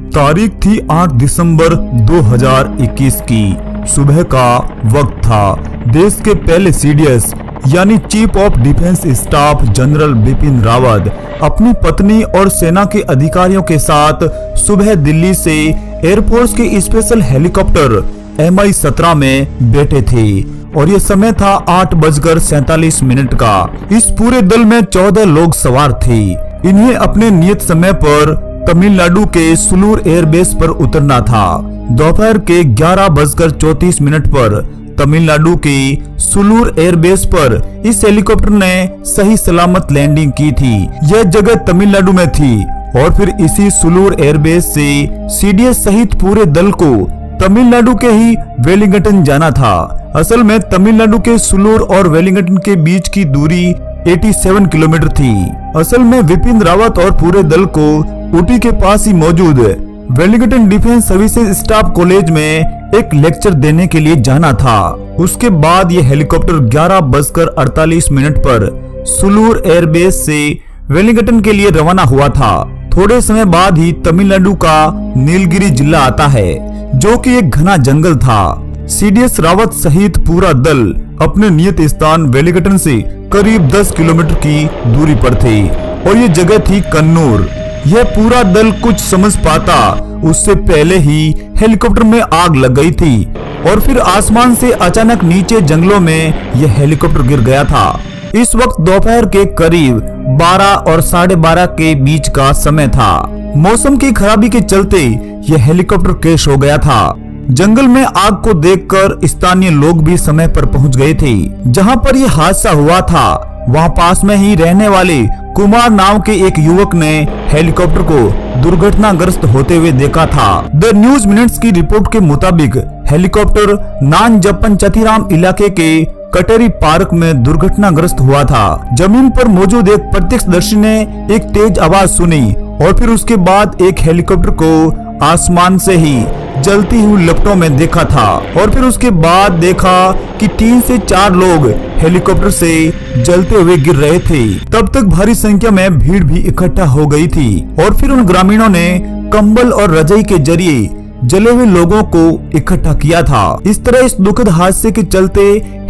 तारीख थी 8 दिसंबर 2021 की। सुबह का वक्त था। देश के पहले सीडीएस यानी chief of defence staff general Bipin Rawat अपनी पत्नी और सेना के अधिकारियों के साथ सुबह दिल्ली से एयरफोर्स के स्पेशल हेलीकॉप्टर Mi-17 में बैठे थे और ये समय था 8:47 का। इस पूरे दल में 14 लोग सवार थे। इन्हें अपने नियत समय पर तमिलनाडु के सुलूर एयरबेस पर उतरना था। दोपहर के 11:34 पर तमिलनाडु के सुलूर एयरबेस पर इस हेलीकॉप्टर ने सही सलामत लैंडिंग की थी। यह जगह तमिलनाडु में थी और फिर इसी सुलूर एयरबेस से सीडीएस सहित पूरे दल को तमिलनाडु के ही वेलिंगटन जाना था। असल में तमिलनाडु के सुलूर और वेलिंगटन के बीच की दूरी 87 किलोमीटर थी। असल में बिपिन रावत और पूरे दल को ऊटी के पास ही मौजूद Wellington defence services staff college में एक लेक्चर देने के लिए जाना था। उसके बाद ये हेलीकॉप्टर 11:48 पर सुलूर एयरबेस से वेलिंगटन के लिए रवाना हुआ था। थोड़े समय बाद ही तमिलनाडु का नीलगिरी जिला आता है, जो कि एक घना जंगल था। सीडीएस रावत सहित पूरा दल अपने नियत स्थान वेलिंगटन से करीब 10 किलोमीटर की दूरी पर थे और ये जगह थी कन्नूर। यह पूरा दल कुछ समझ पाता उससे पहले ही हेलीकॉप्टर में आग लग गई थी और फिर आसमान से अचानक नीचे जंगलों में यह हेलीकॉप्टर गिर गया था। इस वक्त दोपहर के करीब 12 और 12:30 के बीच का समय था। मौसम की खराबी के चलते यह हेलीकॉप्टर क्रैश हो गया था। जंगल में आग को देखकर स्थानीय लोग भी समय पर पहुंच गए थे। जहां पर यह हादसा हुआ था वहां पास में ही रहने वाले कुमार नाम के एक युवक ने हेलीकॉप्टर को दुर्घटनाग्रस्त होते हुए देखा था। द न्यूज मिनट्स की रिपोर्ट के मुताबिक हेलीकॉप्टर नानजप्पन चथिराम इलाके के कटेरी पार्क में दुर्घटनाग्रस्त हुआ था। जमीन पर मौजूद एक प्रत्यक्षदर्शी ने एक तेज आवाज सुनी और फिर उसके बाद एक हेलीकॉप्टर को आसमान से ही जलती हुई लपटों में देखा था और फिर उसके बाद देखा कि 3 से 4 लोग हेलीकॉप्टर से जलते हुए गिर रहे थे। तब तक भारी संख्या में भीड़ भी इकट्ठा हो गई थी और फिर उन ग्रामीणों ने कंबल और रजाई के जरिए जले हुए लोगों को इकट्ठा किया था। इस तरह इस दुखद हादसे के चलते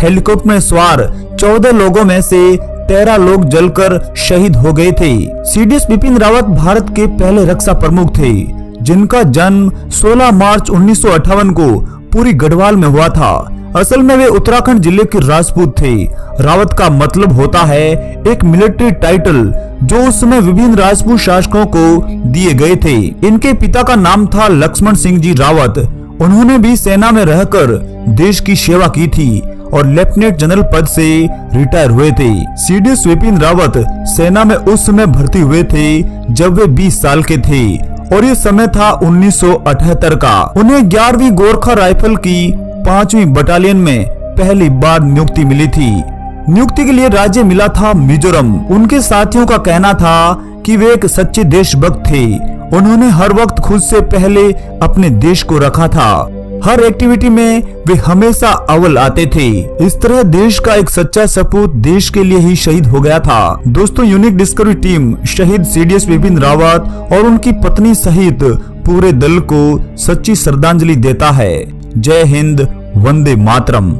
हेलीकॉप्टर में सवार 14 लोगों में से 13 लोग जलकर शहीद हो गए थे। सीडीएस बिपिन रावत भारत के पहले रक्षा प्रमुख थे, जिनका जन्म 16 मार्च 1958 को पूरी गढ़वाल में हुआ था। असल में वे उत्तराखंड जिले के राजपूत थे। रावत का मतलब होता है एक मिलिट्री टाइटल जो उस समय विभिन्न राजपूत शासकों को दिए गए थे। इनके पिता का नाम था लक्ष्मण सिंह जी रावत। उन्होंने भी सेना में रहकर देश की सेवा की थी और लेफ्टिनेंट जनरल पद से रिटायर हुए थे। सीडीएस बिपिन रावत सेना में उस समय भर्ती हुए थे जब वे 20 साल के थे और ये समय था 1978 का। उन्हें 11वीं गोरखा राइफल की 5वीं बटालियन में पहली बार नियुक्ति मिली थी। नियुक्ति के लिए राज्य मिला था मिजोरम। उनके साथियों का कहना था कि वे एक सच्चे देशभक्त थे। उन्होंने हर वक्त खुद से पहले अपने देश को रखा था। हर एक्टिविटी में वे हमेशा अव्वल आते थे। इस तरह देश का एक सच्चा सपूत देश के लिए ही शहीद हो गया था। दोस्तों, यूनिक डिस्कवरी टीम शहीद सीडीएस बिपिन रावत और उनकी पत्नी सहित पूरे दल को सच्ची श्रद्धांजलि देता है। जय हिंद, वंदे मातरम।